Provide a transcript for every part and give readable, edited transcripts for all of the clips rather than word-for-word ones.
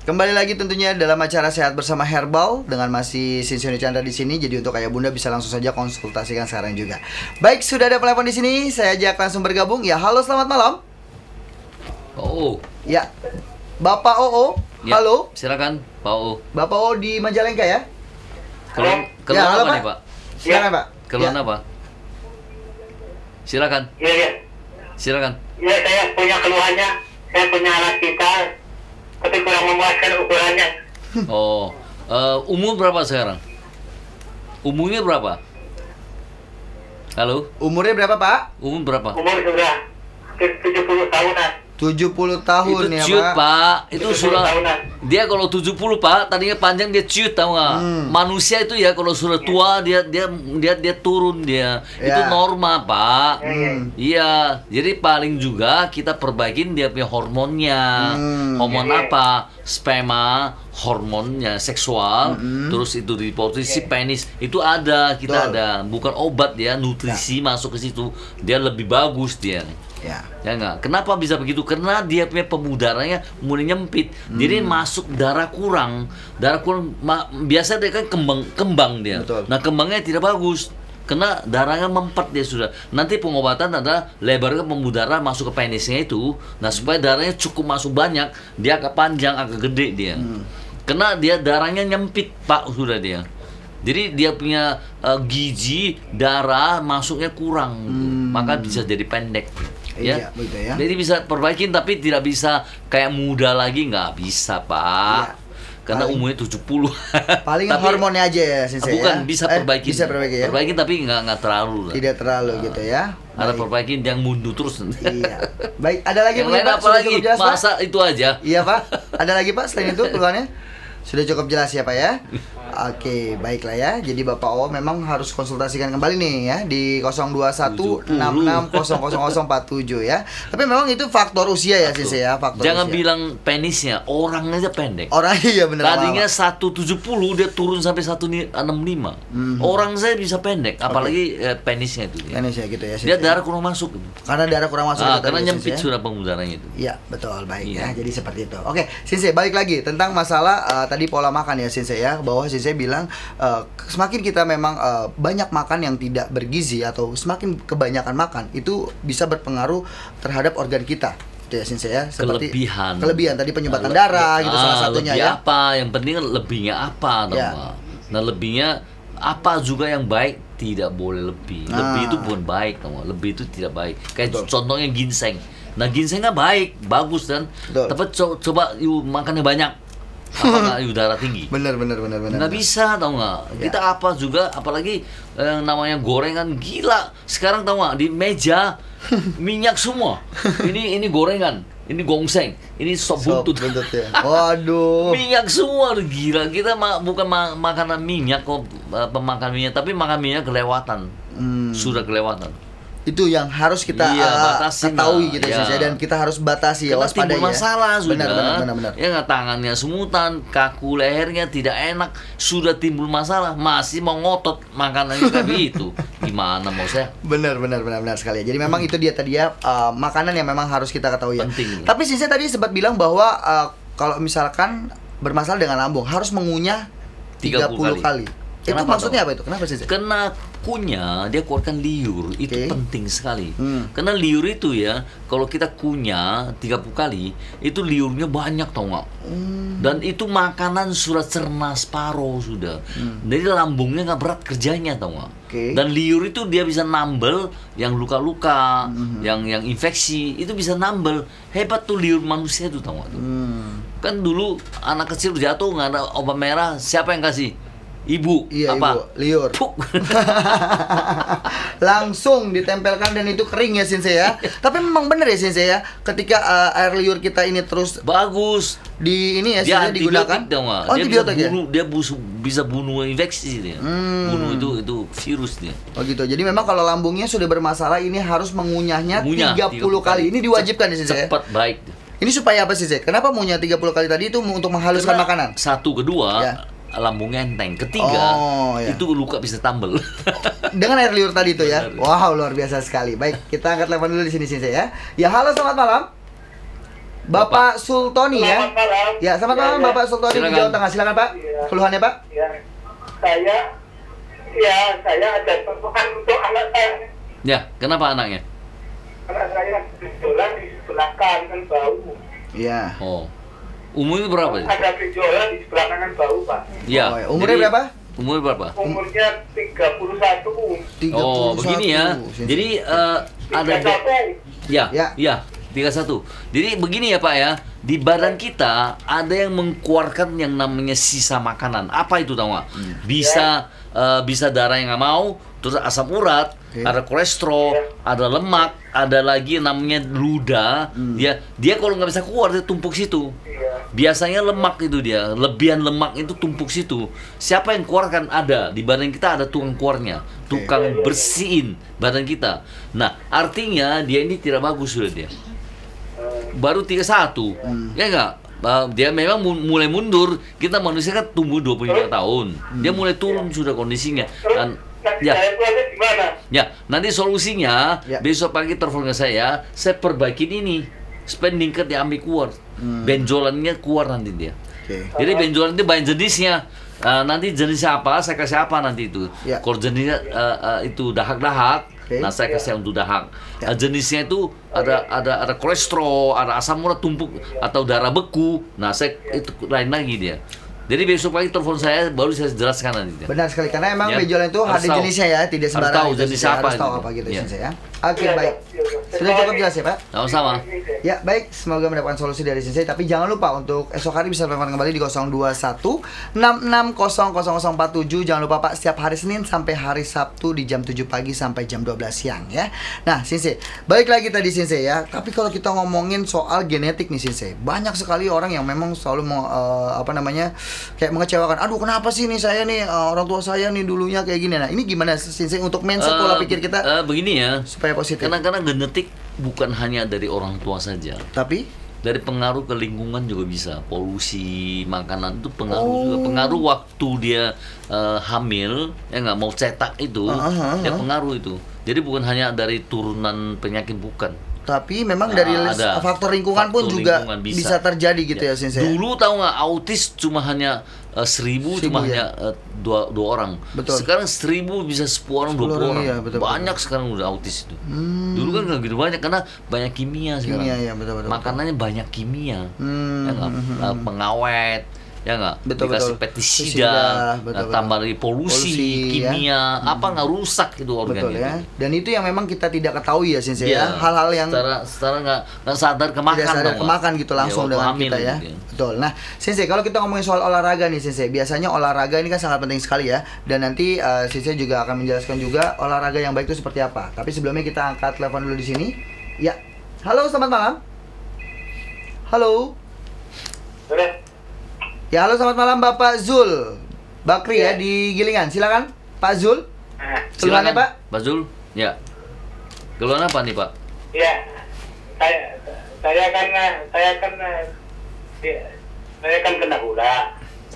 Kembali lagi tentunya dalam acara Sehat Bersama Herbal dengan masih Sinsio Chandra di sini. Jadi untuk ayah bunda bisa langsung saja konsultasikan sekarang juga. Baik, sudah ada telepon di sini. Saya ajak langsung bergabung. Ya, halo, selamat malam. Oh. Ya, Bapak Oo. Ya, halo. silakan Pak Oo. Bapak Oo di Majalengka ya? Keluhan Ya, halo, apa Pak. nih Pak? Silakan Pak. Keluhan Ya. apa? Silakan. Iya. Silakan. Ya, saya punya keluhannya. Saya punya anak vital, tapi kurang memuaskan ukurannya. Oh, umur berapa sekarang? Umurnya berapa? Halo, Umurnya berapa Pak? umur berapa? Umur sudah 70 tahunan. 70 tahun Itu ya ciut Pak. Pak, itu 70 sudah. tahunan. Dia kalau 70 Pak, tadinya panjang dia ciut tahu nggak? Manusia itu ya kalau sudah tua dia turun dia. Itu Ya. norma Pak. Hmm. Iya, jadi paling juga kita perbaikin dia punya hormonnya. Hormon apa? Sperma, hormonnya seksual, terus itu di posisi penis itu ada, kita Betul. ada. Bukan obat ya, nutrisi masuk ke situ. Dia lebih bagus dia. Ya. Ya enggak? Kenapa bisa begitu? Karena dia punya pembudarannya mulai nyempit. Jadi masuk darah kurang. Biasa dia kan kembang dia. Betul. Nah, kembangnya tidak bagus. Karena darahnya mempet dia sudah. Nanti pengobatan adalah lebarkan pembuluh darah masuk ke penisnya itu. Nah, supaya darahnya cukup masuk banyak, dia agak panjang, agak gede dia. Karena dia darahnya nyempit, Pak, sudah dia. Jadi dia punya gizi, darah masuknya kurang. Maka bisa jadi pendek. Iya, begitu ya. Jadi bisa perbaikin tapi tidak bisa kayak muda lagi, nggak bisa, Pak. Iya. Karena Paling- umurnya 70. Paling Tapi- hormonnya aja ya Sensei Bukan, ya? bisa perbaikin. Bisa perbaiki ya? Perbaikin tapi nggak terlalu lah. Tidak terlalu gitu ya. Ada Baik. perbaikin yang mundur terus. Iya. Baik, ada lagi Yang mungkin lain Pak? apa Sudah lagi? cukup jelas Pak? Masa itu aja. Iya Pak. Ada lagi Pak selain itu keluhannya? Sudah cukup jelas ya Pak ya? Oke, baiklah ya. Jadi Bapak O memang harus konsultasikan kembali nih ya di 02166000047 ya. Tapi memang itu faktor usia ya Sensei ya, faktor Jangan usia. bilang penisnya, orang aja pendek. Orang iya benar. Tadinya 170 dia turun sampai 165. Orang saya bisa pendek, apalagi penisnya itu dia. Ini ya gitu ya Dia Sensei. darah kurang masuk. Karena darah kurang masuk itu Karena tadi, nyempit Sensei, ya? sudah pembudarannya itu. Iya, betul. Baik ya. Iya. Jadi seperti itu. Oke, Sensei, balik lagi tentang masalah tadi pola makan ya Sensei ya. Bahwa Sensei bilang semakin kita memang banyak makan yang tidak bergizi atau semakin kebanyakan makan itu bisa berpengaruh terhadap organ kita. Itu ya Sensei ya. Seperti kelebihan tadi penyumbatan darah gitu salah satunya lebih ya. apa? Yang penting kan lebihnya apa, tahu Ya. nggak? Nah, lebihnya apa juga yang baik tidak boleh lebih. Lebih itu bukan baik, tahu nggak? Lebih itu tidak baik. Kayak Betul. contohnya ginseng. Nah, ginseng kan baik, bagus kan? Betul. Tapi coba you makannya banyak. Apakah you darah tinggi? Benar. Nggak bisa, tau nggak? Ya. Kita apa juga, apalagi yang namanya gorengan gila. Sekarang tau nggak di meja minyak semua. Ini gorengan, ini gongseng, ini sop buntut. ya. Waduh. Minyak semua gila. Kita bukan makanan minyak kok, pemakan minyak, tapi makan minyak kelewatan. Sudah kelewatan. Itu yang harus kita batasin ketahui lah. gitu Ya. Sensei, dan kita harus batasi ya, Karena waspadai timbul ya. masalah sudah. Benar. Ya nggak, tangannya semutan, kaku lehernya tidak enak, sudah timbul masalah, masih mau ngotot makanannya kayak begitu. Gimana mau saya? Benar sekali. Jadi memang itu dia tadi ya, makanan yang memang harus kita ketahui ya. Penting. Tapi Sensei tadi sempat bilang bahwa kalau misalkan bermasalah dengan lambung harus mengunyah 30 kali. Itu Kenapa maksudnya dong? apa itu? Kenapa Sensei? Kena kunyah, dia keluarkan liur. Itu Oke. penting sekali. Hmm. Karena liur itu ya, kalau kita kunyah 30 kali, itu liurnya banyak, tau nggak? Dan itu makanan sudah cerna separuh sudah. Jadi lambungnya nggak berat kerjanya, tau nggak? Oke. Dan liur itu dia bisa nambel yang luka-luka, yang infeksi, itu bisa nambel. Hebat tuh liur manusia itu, tau nggak tuh? Kan dulu anak kecil jatuh nggak ada obat merah, siapa yang kasih? Ibu. Iya, apa? Ibu. Liur. Puk. Langsung ditempelkan dan itu kering ya Sensei ya. Tapi memang benar ya Sensei ya, ketika air liur kita ini terus Bagus. di ini ya Dia Sensei digunakan. antibiotik dong, Mak. Oh, Dia bisa antibiotik ya. bunuh, bisa bunuh infeksi dia. Bunuh itu virus dia. Oh gitu. Jadi memang kalau lambungnya sudah bermasalah ini harus mengunyahnya Mengunyah 30 kali. Ini diwajibkan ya Sensei ya. Cepat, baik. Ini supaya apa sih, Sensei? Kenapa mengunyah 30 kali tadi itu untuk menghaluskan Karena makanan? Satu, kedua, Ya. lambung enteng. Ketiga, Oh, ya. itu luka bisa tambel. Dengan air liur tadi itu ya. Benar. Wow, luar biasa sekali. Baik, kita angkat telepon dulu di sini Sensei ya. Ya, halo selamat malam. Bapak Sultoni ya. Selamat malam. Ya, selamat Ya, malam ya. Bapak Sultoni di Silakan. Jawa Tengah. Silakan Pak. Iya. Keluhannya Pak. Ya, saya ada keluhan untuk anak saya. Ya, kenapa anaknya? Anak saya gejolak di sebelah kanan bau. Iya. Oh. Umurnya berapa? Ya? Ada gejolak di sebelah kanan bau, Pak. Ya. Oh, ya. Umurnya berapa? Umurnya berapa? Umurnya 31. 31. Oh, begini ya. Jadi ada 31. ya, Ya. ya, 31. Jadi begini ya Pak ya, di badan kita ada yang mengeluarkan yang namanya sisa makanan. Apa itu tahu nggak? Bisa darah yang nggak mau, terus asam urat, Oke. ada kolesterol, ada lemak, ada lagi yang namanya luda. Dia kalau nggak bisa keluar dia tumpuk situ. Iya. Biasanya lemak itu dia, lebihan lemak itu tumpuk situ. Siapa yang keluarkan? Ada di badan kita, ada tukang keluarnya, tukang bersihin badan kita. Nah, artinya dia ini tidak bagus sudah dia. Baru 31, ya enggak? Dia memang mulai mundur. Kita manusia kan tumbuh 25 tahun. Dia mulai turun sudah kondisinya. Dan Nanti ya, saya keluarnya gimana? ya, nanti solusinya Ya. besok pagi telepon ke saya perbaikin ini. Spending ke diambil keluar. Benjolannya keluar nanti dia. Oke. Jadi benjolan itu banyak jenisnya. Nanti jenisnya apa, saya kasih apa nanti itu. Ya. Kalau jenisnya itu dahak-dahak, Oke. nah saya kasih untuk dahak. Ya. Jenisnya itu ada kolesterol, ada asam urat tumpuk atau darah beku. Nah saya itu lain lagi dia. Jadi besok pagi telepon saya baru saya jelaskan nanti dia. Benar sekali karena emang Ya. benjolan itu Harus ada tahu. jenisnya ya, tidak Harus sembarangan. tahu itu, jenis Sensei. apa Harus tahu itu. apa gitu Ya. Sensei ya. Oke, Iya, baik. iya, iya. Sudah cukup jelas ya, Pak? Sama-sama. Ya, baik. Semoga mendapatkan solusi dari Sensei. Tapi jangan lupa untuk esok hari bisa telepon kembali di 021 660047. Jangan lupa Pak, setiap hari Senin sampai hari Sabtu di jam 7 pagi sampai jam 12 siang ya. Nah, Sensei, balik lagi tadi Sensei ya. Tapi kalau kita ngomongin soal genetik nih Sensei, banyak sekali orang yang memang selalu kayak mengecewakan. Aduh, kenapa sih nih saya nih orang tua saya nih dulunya kayak gini. Nah, ini gimana Sensei untuk mindset pola pikir kita Begini ya. supaya positif? Karena genetik bukan hanya dari orang tua saja. Tapi Dari pengaruh ke lingkungan juga bisa. Polusi makanan itu pengaruh juga. Pengaruh waktu dia hamil, ya nggak mau cetak itu, ya pengaruh itu. Jadi bukan hanya dari turunan penyakit, bukan. tapi memang dari Ada. faktor lingkungan pun Faktor juga lingkungan bisa terjadi gitu ya, Sensei. Dulu tahu nggak, autis cuma hanya 1000 cuma ya? hanya dua orang. Betul. Sekarang 1000 bisa 10 orang, 10 20 orang, orang. iya, betul, Banyak sekarang udah autis itu. Dulu kan nggak gitu banyak karena banyak kimia sekarang. Kimia, ya, betul. Makanannya banyak kimia. Hmm, Ya nggak? Pengawet, ya nggak? Betul, Dikasih betul. pestisida, Pestisida, betul, tambah lagi polusi, ya. kimia, apa nggak rusak itu organ Betul itu. ya. Dan itu yang memang kita tidak ketahui ya, Sensei ya. Iya, Hal-hal yang secara nggak sadar kemakan, tidak sadar tau nggak? kemakan gitu langsung waktu dengan hamil kita ya. gitu. Betul. Nah, Sensei, kalau kita ngomongin soal olahraga nih Sensei, biasanya olahraga ini kan sangat penting sekali ya. Dan nanti Sensei juga akan menjelaskan juga olahraga yang baik itu seperti apa. Tapi sebelumnya kita angkat telepon dulu di sini. Ya. Halo, selamat malam. Halo. Udah. Ya, halo selamat malam Bapak Zul Bakri ya di Gilingan. Silakan Pak Zul. Nah, Keluhannya Pak? Pak Zul, ya. Keluhan apa nih Pak? ya, saya kan kena gula.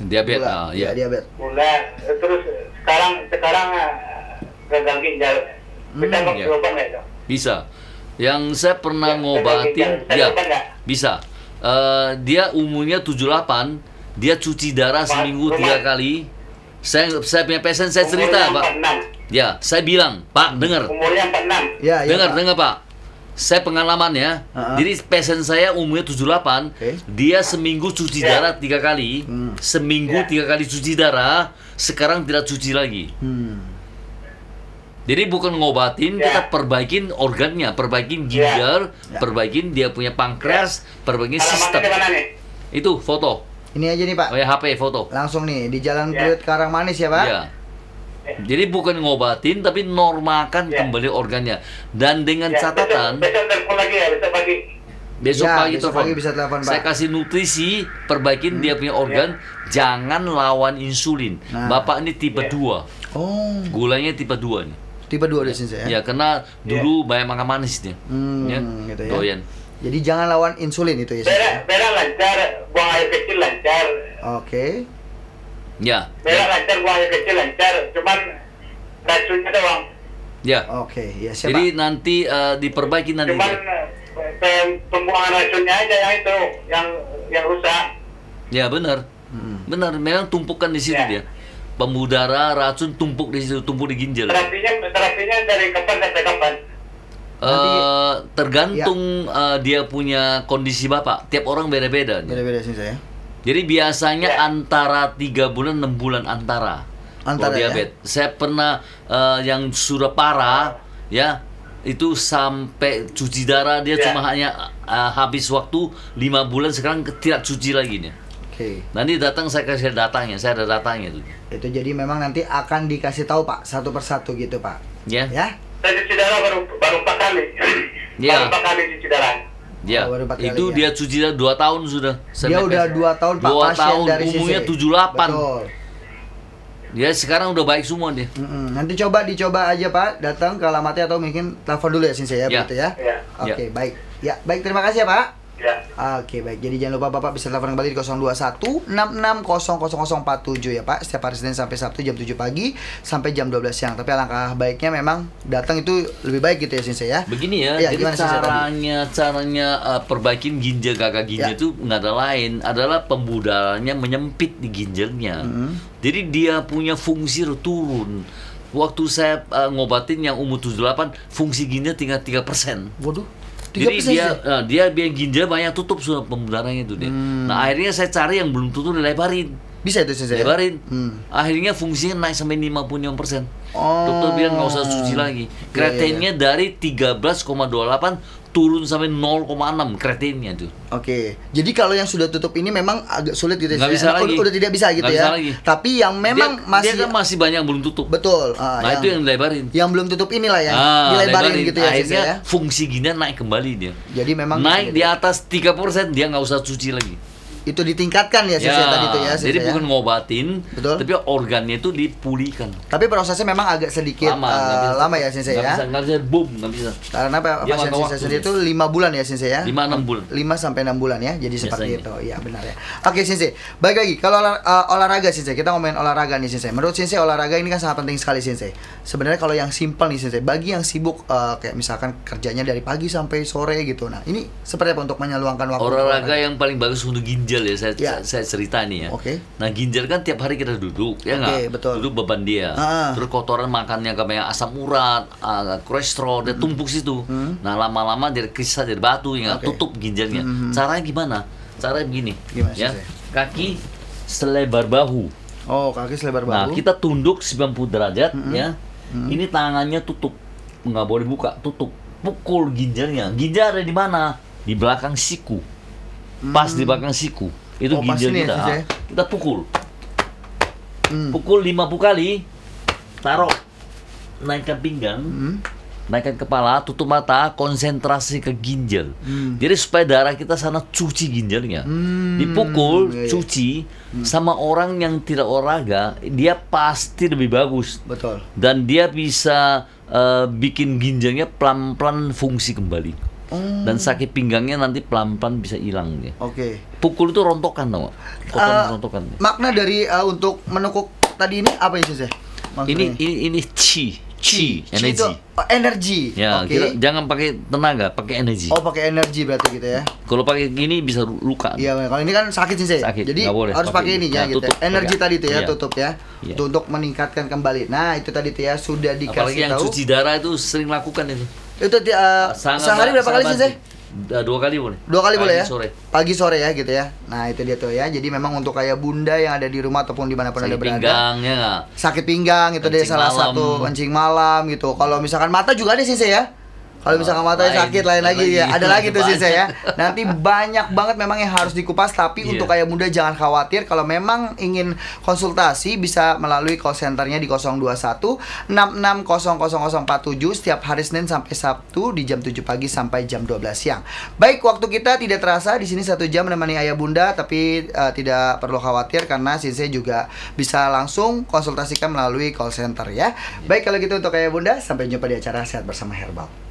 Diabetes, Gula. ya. Diabetes. Gula, terus sekarang gagal ginjal. Bisa ya. coba nggak itu? Bisa. Yang saya pernah Ya, ngobatin, saya ya, coba nggak? bisa. Dia umurnya 78, dia cuci darah Pak, seminggu rumah. 3 kali. Saya punya pasien, saya cerita Umurnya Pak. 46. Ya, saya bilang, Pak, dengar. Umurnya 46. Ya, ya, Pak. Dengar Pak. Saya pengalaman ya. Jadi pasien saya umurnya 78, Oke. dia seminggu cuci Ya. darah 3 kali. Seminggu Ya. 3 kali cuci darah, sekarang tidak cuci lagi. Jadi bukan ngobatin, Ya. kita perbaikin organnya, perbaikin ginjal, Ya. perbaikin dia punya pankreas, perbaikin Alamatnya sistem. di mana nih? Itu foto. Ini aja nih Pak. Oh ya, HP foto. Langsung nih di Jalan Ya. Pluit Karangmanis ya Pak. Ya. Jadi bukan ngobatin tapi normalkan Ya. kembali organnya. Dan dengan Ya, catatan besok telepon lagi ya, besok pagi. besok Ya, pagi besok telepon. pagi bisa telepon, Pak. Saya kasih nutrisi, perbaikin dia punya organ, jangan lawan insulin. Nah. Bapak ini tipe Ya. 2. Oh, Gulanya tipe 2 nih. tipe 2 di sini ya. Ya, karena dulu banyak makan manis dia. Ya, Gitu ya. doyan. Jadi jangan lawan insulin itu ya. Berak lancar, buang air kecil lancar. Oke. Ya. Berak lancar, buang air kecil lancar. Cuman racunnya doang. Ya. Oke, ya siapa? Jadi nanti diperbaiki nanti. Cuman dia. pembuangan racunnya aja yang itu, yang rusak. Ya benar. Benar, memang tumpukan di situ Ya. dia. Pembuluh darah, racun tumpuk di situ, tumpuk di ginjal. Terapinya dari kapan sampai kapan? Tergantung dia punya kondisi Bapak. Tiap orang beda-beda. Beda-beda sensei ya. Jadi biasanya Ya. antara 3 bulan 6 bulan antara Antara, kalau ya? diabetes. Saya pernah yang sudah parah ya itu sampai cuci darah dia Ya. cuma hanya habis waktu 5 bulan, sekarang tidak cuci lagi nih. Oke. Nanti datang saya kasih datanya, saya ada datanya tuh. Itu jadi memang nanti akan dikasih tahu Pak satu persatu gitu Pak. Ya. Ya. Saya cuci darah baru 4 kali. Ya. Baru 4 kali cuci darah. Ya, Oh, baru 4 kali, itu ya. dia cuci darah 2 tahun sudah. Dia udah 2 tahun Pak 2 pasien tahun, dari umurnya sisi. 78. Betul. Dia sekarang udah baik semua dia. Nanti dicoba aja Pak, datang ke alamatnya atau mungkin telepon dulu ya sensei ya, Ya. begitu ya. Ya. Oke, baik. Ya, baik, terima kasih ya Pak. Ya. Oke, baik. Jadi jangan lupa Bapak bisa telepon kembali di 021 66 ya Pak. Setiap hari Senin sampai Sabtu jam 7 pagi sampai jam 12 siang. Tapi alangkah baiknya memang datang itu lebih baik gitu ya sensei ya. Begini ya, Iya, jadi gimana sih, Sensei, tadi? caranya perbaikin ginjal gagal ginjal Ya. itu nggak ada lain, adalah pembuluh darahnya menyempit di ginjalnya. Jadi dia punya fungsi turun. Waktu saya ngobatin yang umur 78, fungsi ginjal tinggal 3%. Waduh. Jadi 3% dia sensei? dia biar ginjal banyak tutup sudah pembuluh darahnya itu dia. Nah akhirnya saya cari yang belum tutup dilebarin. Bisa itu sensei. Ya? Lebarin. Hmm. Akhirnya fungsinya naik sampai 55%. Oh. Dokter bilang nggak usah cuci lagi. Kreatinnya dari 13,28 turun sampai 0,6 kreatinnya tuh. Oke. Jadi kalau yang sudah tutup ini memang agak sulit gitu ya. Nggak Sensei? bisa lagi. Udah tidak bisa gitu Nggak ya. bisa lagi. Tapi yang memang dia kan masih banyak yang belum tutup. betul. Nah itu yang dilebarin. yang belum tutup inilah yang dilebarin gitu ya sensei Akhirnya ya. fungsi ginjal naik kembali dia. Jadi memang Naik di atas 3%, dia nggak usah cuci lagi. itu ditingkatkan ya sensei tadi itu ya sensei. jadi ya. bukan ngobatin, Betul. tapi organnya itu dipulihkan. Tapi prosesnya memang agak sedikit Nggak bisa. lama ya sensei Nggak ya. bisa, nggak bisa, boom, nggak bisa. Karena Dia pasien makan sensei waktu sendiri dia. itu 5 bulan ya sensei ya. 5-6 bulan. 5 sampai 6 bulan ya. Jadi seperti Biasanya. itu. Iya benar ya. Oke sensei. Baik lagi kalau olahraga sensei. Kita ngomongin olahraga nih sensei. Menurut sensei olahraga ini kan sangat penting sekali sensei. Sebenarnya kalau yang simpel nih sensei, bagi yang sibuk kayak misalkan kerjanya dari pagi sampai sore gitu. Nah, ini seperti apa untuk menyeluangkan waktu? Olahraga yang paling bagus untuk ginjal ya, Ya. saya cerita nih ya. Oke. Nah ginjal kan tiap hari kita duduk, ya Oke, nggak? betul. Duduk beban dia. Terus kotoran makannya kayak asam urat, kolesterol, dia tumpuk situ. Nah lama-lama dari kristal, dari batu yang Oke. tutup ginjalnya. Caranya gimana? Caranya begini, Gimana, ya. Sensei? Kaki selebar bahu. Oh, kaki selebar Nah bahu. kita tunduk 90 derajat, ya. Ini tangannya tutup, nggak boleh buka, tutup. Pukul ginjalnya. Ginjal ada di mana? Di belakang siku. Pas di belakang siku. Itu Oh, pas ginjal ini ya, kita. Sensei? Kita pukul. Pukul 50 kali. Taruh. Naikkan pinggang. Naikkan kepala, tutup mata, konsentrasi ke ginjal. Jadi supaya darah kita sana cuci ginjalnya. Dipukul, Iya, iya. cuci sama orang yang tidak olahraga, dia pasti lebih bagus. Betul. Dan dia bisa bikin ginjalnya pelan-pelan fungsi kembali. Dan sakit pinggangnya nanti pelan-pelan bisa hilang dia. Oke. Pukul itu rontokan tau nggak? Rontokan. Makna dari untuk menekuk tadi ini apa ya sensei? Maksudnya? Ini chi, energi. itu energi. Ya, Oke. kita jangan pakai tenaga, pakai energi. Oh, pakai energi berarti gitu ya. Kalau pakai gini bisa luka. Iya, kalau ini kan sakit sih saya. Sakit, Jadi nggak boleh. harus pakai ini ya, gitu. tutup, Energi pakai. tadi tuh ya, Iya. tutup ya. Iya. Itu untuk meningkatkan kembali. Nah, itu tadi tuh ya sudah Apalagi dikasih yang tahu. cuci darah itu sering lakukan itu. Itu sehari berapa kali sih saya? 2 kali boleh. 2 kali boleh ya? Sore. Pagi sore ya gitu ya. Nah, itu dia tuh ya. Jadi memang untuk kayak bunda yang ada di rumah ataupun dimanapun Sakit Anda berada. pinggangnya nggak? Sakit pinggang itu dia Kencing salah malam. satu kencing malam gitu. Kalau misalkan mata juga ada sih saya. Kalau misalkan matanya sakit lain lagi ya, ada lagi tuh sih saya. Nanti banyak banget memang yang harus dikupas, tapi Iya. untuk kayak muda jangan khawatir. Kalau memang ingin konsultasi bisa melalui call centernya di 021 66 setiap hari Senin sampai Sabtu di jam 7 pagi sampai jam 12 siang. Baik, waktu kita tidak terasa di sini 1 jam menemani ayah bunda, tapi tidak perlu khawatir karena Sensei juga bisa langsung konsultasikan melalui call center ya. Baik, kalau gitu untuk ayah bunda, sampai jumpa di acara Sehat Bersama Herbal.